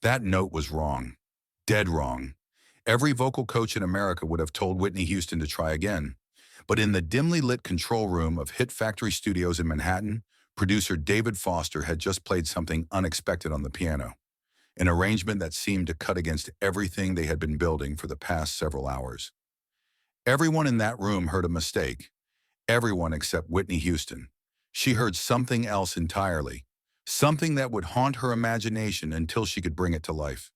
That note was wrong. Dead wrong. Every vocal coach in America would have told Whitney Houston to try again. But in the dimly lit control room of Hit Factory Studios in Manhattan, producer David Foster had just played something unexpected on the piano, an arrangement that seemed to cut against everything they had been building for the past several hours. Everyone in that room heard a mistake. Everyone except Whitney Houston. She heard something else entirely, something that would haunt her imagination until she could bring it to life.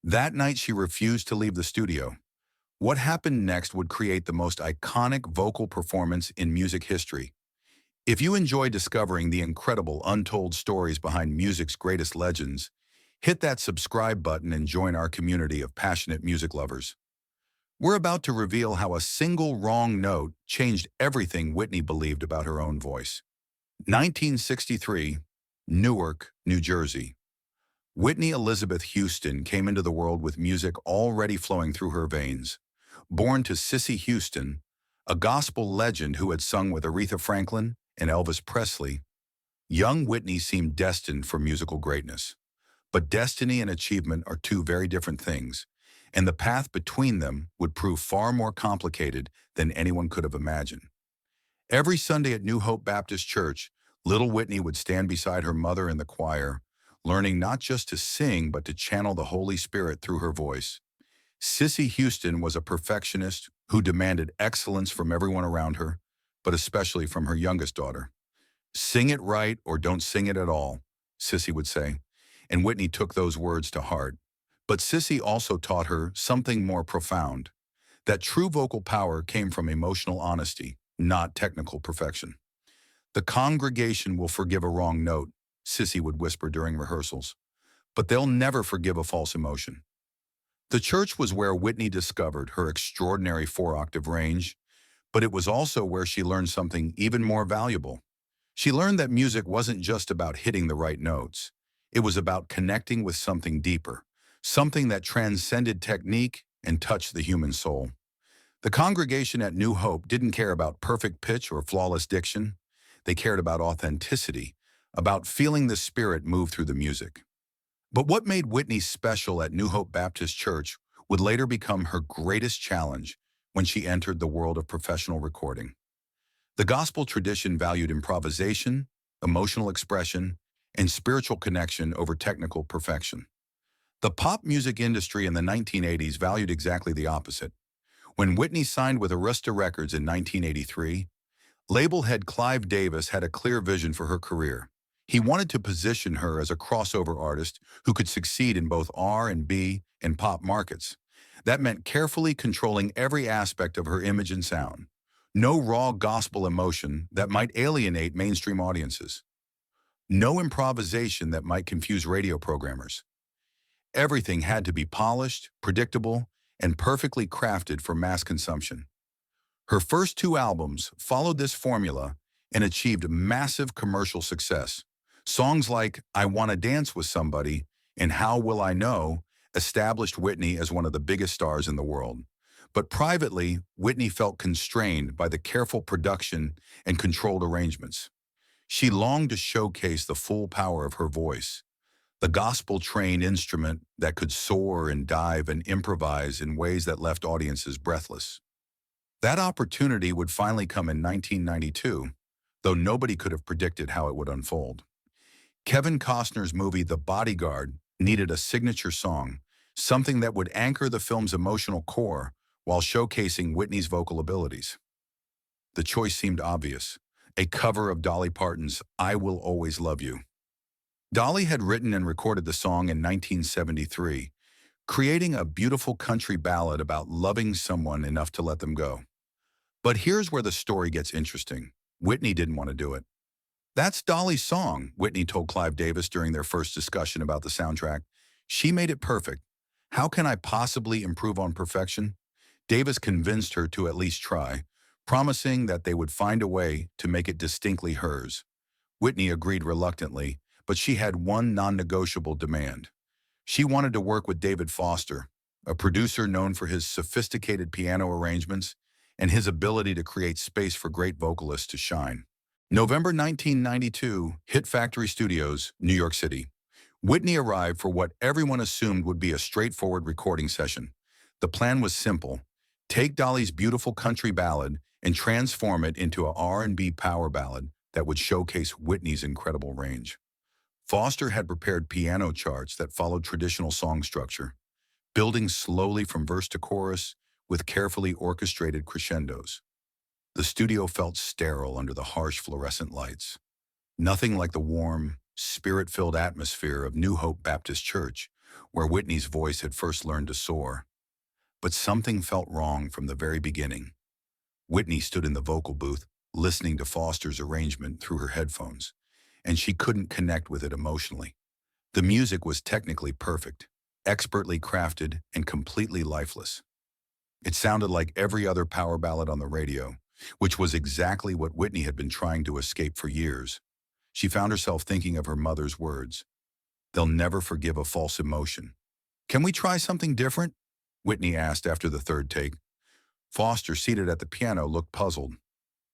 That night she refused to leave the studio. What happened next would create the most iconic vocal performance in music history. If you enjoy discovering the incredible untold stories behind music's greatest legends, hit that subscribe button and join our community of passionate music lovers. We're about to reveal how a single wrong note changed everything Whitney believed about her own voice. 1963, Newark, New Jersey. Whitney Elizabeth Houston came into the world with music already flowing through her veins. Born to Cissy Houston, a gospel legend who had sung with Aretha Franklin and Elvis Presley, young Whitney seemed destined for musical greatness. But destiny and achievement are two very different things, and the path between them would prove far more complicated than anyone could have imagined. Every Sunday at New Hope Baptist Church, little Whitney would stand beside her mother in the choir, learning not just to sing but to channel the Holy Spirit through her voice. Cissy Houston was a perfectionist who demanded excellence from everyone around her, but especially from her youngest daughter. "Sing it right or don't sing it at all," Cissy would say, and Whitney took those words to heart. But Cissy also taught her something more profound, that true vocal power came from emotional honesty, not technical perfection. "The congregation will forgive a wrong note," Cissy would whisper during rehearsals, "but they'll never forgive a false emotion." The church was where Whitney discovered her extraordinary four-octave range, but it was also where she learned something even more valuable. She learned that music wasn't just about hitting the right notes. It was about connecting with something deeper, something that transcended technique and touched the human soul. The congregation at New Hope didn't care about perfect pitch or flawless diction. They cared about authenticity, about feeling the Spirit move through the music. But what made Whitney special at New Hope Baptist Church would later become her greatest challenge when she entered the world of professional recording. The gospel tradition valued improvisation, emotional expression, and spiritual connection over technical perfection. The pop music industry in the 1980s valued exactly the opposite. When Whitney signed with Arista Records in 1983, label head Clive Davis had a clear vision for her career. He wanted to position her as a crossover artist who could succeed in both R&B and pop markets. That meant carefully controlling every aspect of her image and sound. No raw gospel emotion that might alienate mainstream audiences. No improvisation that might confuse radio programmers. Everything had to be polished, predictable, and perfectly crafted for mass consumption. Her first two albums followed this formula and achieved massive commercial success. Songs like "I Wanna Dance with Somebody" and "How Will I Know" established Whitney as one of the biggest stars in the world. But privately, Whitney felt constrained by the careful production and controlled arrangements. She longed to showcase the full power of her voice, the gospel-trained instrument that could soar and dive and improvise in ways that left audiences breathless. That opportunity would finally come in 1992, though nobody could have predicted how it would unfold. Kevin Costner's movie The Bodyguard needed a signature song, something that would anchor the film's emotional core while showcasing Whitney's vocal abilities. The choice seemed obvious, a cover of Dolly Parton's "I Will Always Love You." Dolly had written and recorded the song in 1973, creating a beautiful country ballad about loving someone enough to let them go. But here's where the story gets interesting. Whitney didn't want to do it. "That's Dolly's song," Whitney told Clive Davis during their first discussion about the soundtrack. "She made it perfect. How can I possibly improve on perfection?" Davis convinced her to at least try, promising that they would find a way to make it distinctly hers. Whitney agreed reluctantly, but she had one non-negotiable demand. She wanted to work with David Foster, a producer known for his sophisticated piano arrangements and his ability to create space for great vocalists to shine. November 1992, Hit Factory Studios, New York City. Whitney arrived for what everyone assumed would be a straightforward recording session. The plan was simple. Take Dolly's beautiful country ballad and transform it into a R&B power ballad that would showcase Whitney's incredible range. Foster had prepared piano charts that followed traditional song structure, building slowly from verse to chorus with carefully orchestrated crescendos. The studio felt sterile under the harsh fluorescent lights. Nothing like the warm, spirit-filled atmosphere of New Hope Baptist Church, where Whitney's voice had first learned to soar. But something felt wrong from the very beginning. Whitney stood in the vocal booth, listening to Foster's arrangement through her headphones, and she couldn't connect with it emotionally. The music was technically perfect, expertly crafted, and completely lifeless. It sounded like every other power ballad on the radio, which was exactly what Whitney had been trying to escape for years. She found herself thinking of her mother's words. "They'll never forgive a false emotion." "Can we try something different?" Whitney asked after the third take. Foster, seated at the piano, looked puzzled.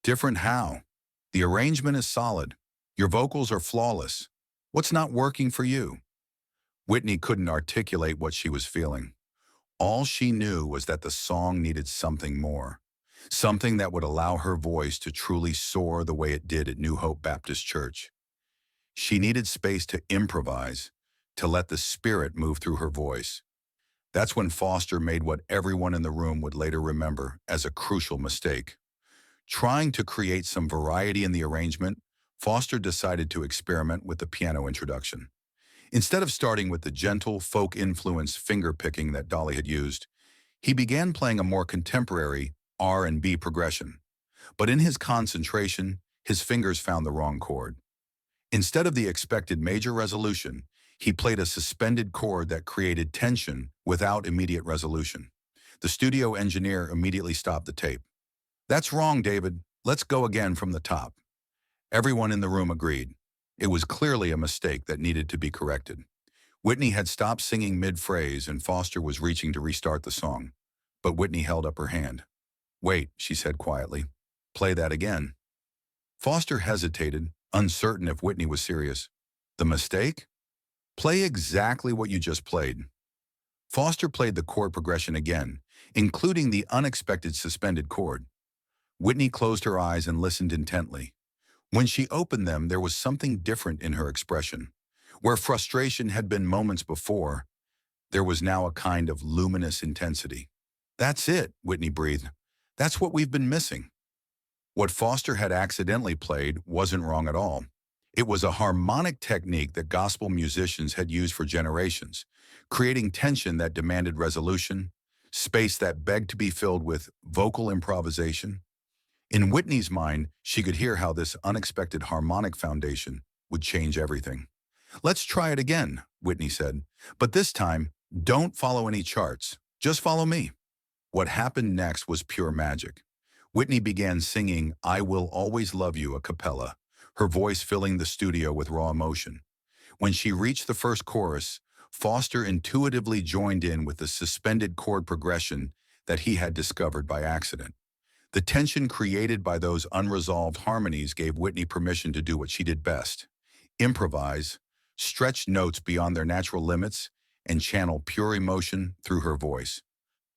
"Different how? The arrangement is solid. Your vocals are flawless. What's not working for you?" Whitney couldn't articulate what she was feeling. All she knew was that the song needed something more, something that would allow her voice to truly soar the way it did at New Hope Baptist Church. She needed space to improvise, to let the spirit move through her voice. That's when Foster made what everyone in the room would later remember as a crucial mistake. Trying to create some variety in the arrangement, Foster decided to experiment with the piano introduction. Instead of starting with the gentle, folk-influenced finger-picking that Dolly had used, he began playing a more contemporary R&B progression. But in his concentration, his fingers found the wrong chord. Instead of the expected major resolution, he played a suspended chord that created tension without immediate resolution. The studio engineer immediately stopped the tape. "That's wrong, David. Let's go again from the top." Everyone in the room agreed. It was clearly a mistake that needed to be corrected. Whitney had stopped singing mid-phrase and Foster was reaching to restart the song. But Whitney held up her hand. "Wait," she said quietly. "Play that again." Foster hesitated, uncertain if Whitney was serious. "The mistake? Play exactly what you just played." Foster played the chord progression again, including the unexpected suspended chord. Whitney closed her eyes and listened intently. When she opened them, there was something different in her expression. Where frustration had been moments before, there was now a kind of luminous intensity. "That's it," Whitney breathed. "That's what we've been missing." What Foster had accidentally played wasn't wrong at all. It was a harmonic technique that gospel musicians had used for generations, creating tension that demanded resolution, space that begged to be filled with vocal improvisation. In Whitney's mind, she could hear how this unexpected harmonic foundation would change everything. "Let's try it again," Whitney said. "But this time, don't follow any charts. Just follow me." What happened next was pure magic. Whitney began singing "I Will Always Love You" a cappella, her voice filling the studio with raw emotion. When she reached the first chorus, Foster intuitively joined in with the suspended chord progression that he had discovered by accident. The tension created by those unresolved harmonies gave Whitney permission to do what she did best: improvise, stretch notes beyond their natural limits, and channel pure emotion through her voice.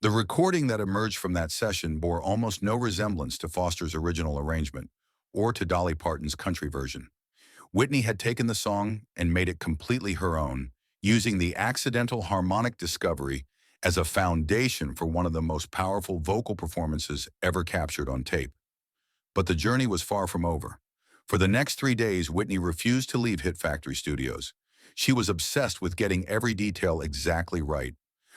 The recording that emerged from that session bore almost no resemblance to Foster's original arrangement or to Dolly Parton's country version. Whitney had taken the song and made it completely her own, using the accidental harmonic discovery as a foundation for one of the most powerful vocal performances ever captured on tape. But the journey was far from over. For the next 3 days, Whitney refused to leave Hit Factory Studios. She was obsessed with getting every detail exactly right.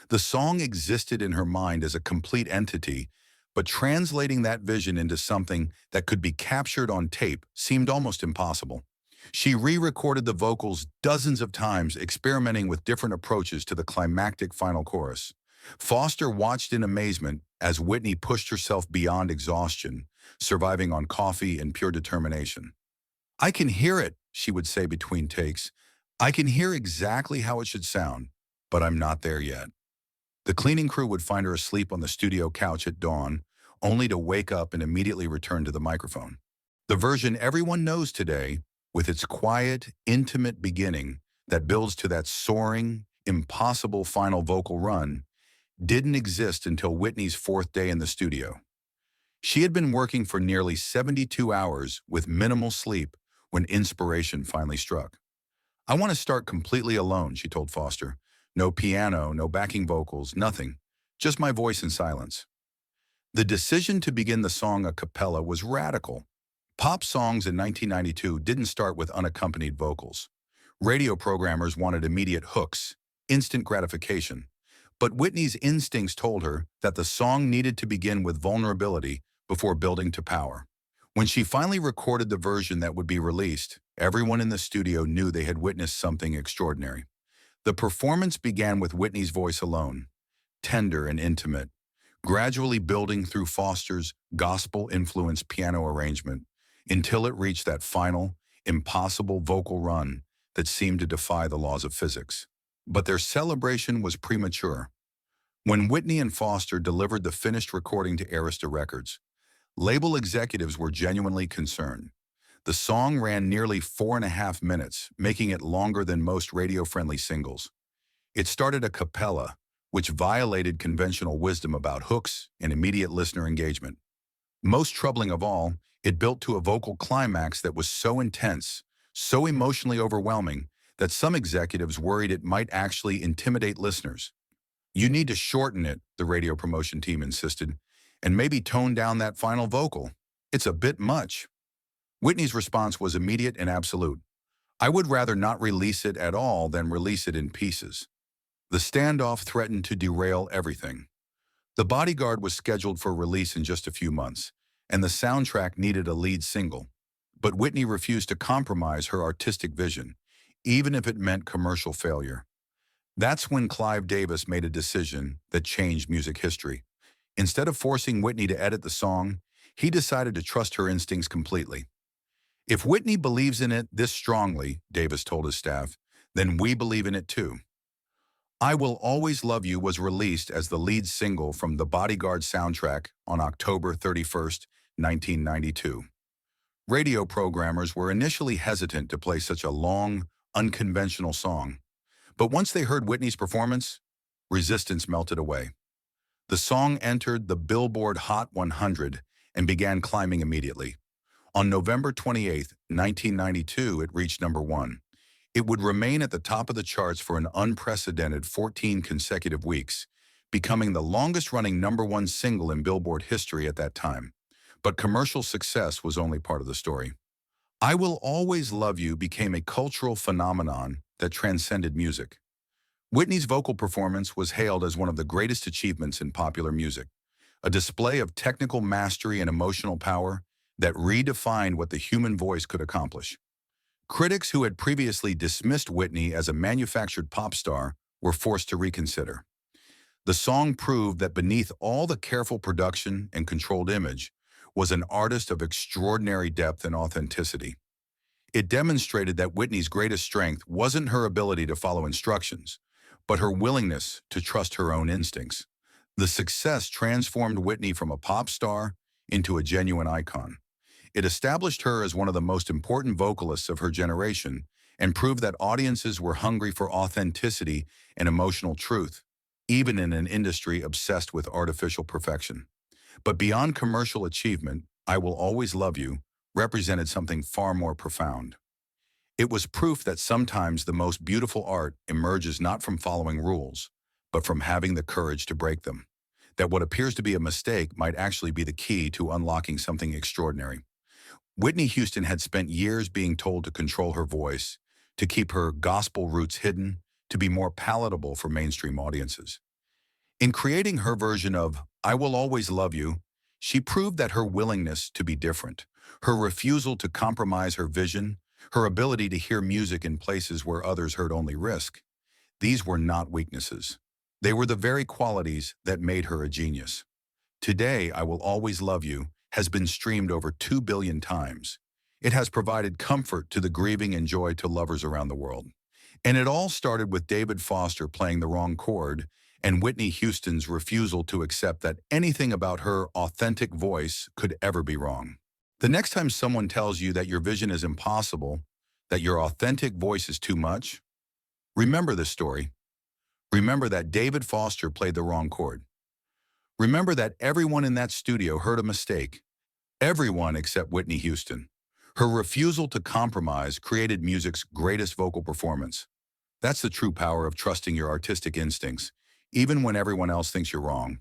The song existed in her mind as a complete entity, but translating that vision into something that could be captured on tape seemed almost impossible. She re-recorded the vocals dozens of times, experimenting with different approaches to the climactic final chorus. Foster watched in amazement as Whitney pushed herself beyond exhaustion, surviving on coffee and pure determination. "I can hear it," she would say between takes. "I can hear exactly how it should sound, but I'm not there yet." The cleaning crew would find her asleep on the studio couch at dawn, only to wake up and immediately return to the microphone. The version everyone knows today, with its quiet, intimate beginning that builds to that soaring, impossible final vocal run, didn't exist until Whitney's fourth day in the studio. She had been working for nearly 72 hours with minimal sleep when inspiration finally struck. "I want to start completely alone," she told Foster. "No piano, no backing vocals, nothing. Just my voice and silence." The decision to begin the song a cappella was radical. Pop songs in 1992 didn't start with unaccompanied vocals. Radio programmers wanted immediate hooks, instant gratification. But Whitney's instincts told her that the song needed to begin with vulnerability before building to power. When she finally recorded the version that would be released, everyone in the studio knew they had witnessed something extraordinary. The performance began with Whitney's voice alone, tender and intimate, gradually building through Foster's gospel-influenced piano arrangement until it reached that final, impossible vocal run that seemed to defy the laws of physics. But their celebration was premature. When Whitney and Foster delivered the finished recording to Arista Records, label executives were genuinely concerned. The song ran nearly 4.5 minutes, making it longer than most radio-friendly singles. It started a cappella, which violated conventional wisdom about hooks and immediate listener engagement. Most troubling of all, it built to a vocal climax that was so intense, so emotionally overwhelming, that some executives worried it might actually intimidate listeners. "You need to shorten it," the radio promotion team insisted, "and maybe tone down that final vocal. It's a bit much." Whitney's response was immediate and absolute. "I would rather not release it at all than release it in pieces." The standoff threatened to derail everything. The Bodyguard was scheduled for release in just a few months, and the soundtrack needed a lead single. But Whitney refused to compromise her artistic vision, even if it meant commercial failure. That's when Clive Davis made a decision that changed music history. Instead of forcing Whitney to edit the song, he decided to trust her instincts completely. "If Whitney believes in it this strongly," Davis told his staff, "then we believe in it too." "I Will Always Love You" was released as the lead single from the Bodyguard soundtrack on October 31st, 1992. Radio programmers were initially hesitant to play such a long, unconventional song. But once they heard Whitney's performance, resistance melted away. The song entered the Billboard Hot 100 and began climbing immediately. On November 28, 1992, it reached #1. It would remain at the top of the charts for an unprecedented 14 consecutive weeks, becoming the longest-running #1 single in Billboard history at that time. But commercial success was only part of the story. "I Will Always Love You" became a cultural phenomenon that transcended music. Whitney's vocal performance was hailed as one of the greatest achievements in popular music, a display of technical mastery and emotional power that redefined what the human voice could accomplish. Critics who had previously dismissed Whitney as a manufactured pop star were forced to reconsider. The song proved that beneath all the careful production and controlled image was an artist of extraordinary depth and authenticity. It demonstrated that Whitney's greatest strength wasn't her ability to follow instructions, but her willingness to trust her own instincts. The success transformed Whitney from a pop star into a genuine icon. It established her as one of the most important vocalists of her generation and proved that audiences were hungry for authenticity and emotional truth, even in an industry obsessed with artificial perfection. But beyond commercial achievement, "I Will Always Love You" represented something far more profound. It was proof that sometimes the most beautiful art emerges not from following rules, but from having the courage to break them. That what appears to be a mistake might actually be the key to unlocking something extraordinary. Whitney Houston had spent years being told to control her voice, to keep her gospel roots hidden, to be more palatable for mainstream audiences. In creating her version of "I Will Always Love You," she proved that her willingness to be different, her refusal to compromise her vision, her ability to hear music in places where others heard only risk, these were not weaknesses. They were the very qualities that made her a genius. Today, "I Will Always Love You" has been streamed over 2 billion times. It has provided comfort to the grieving and joy to lovers around the world. And it all started with David Foster playing the wrong chord and Whitney Houston's refusal to accept that anything about her authentic voice could ever be wrong. The next time someone tells you that your vision is impossible, that your authentic voice is too much, Remember this story. Remember that David Foster played the wrong chord. Remember that everyone in that studio heard a mistake. Everyone except Whitney Houston. Her refusal to compromise created music's greatest vocal performance. That's the true power of trusting your artistic instincts, even when everyone else thinks you're wrong.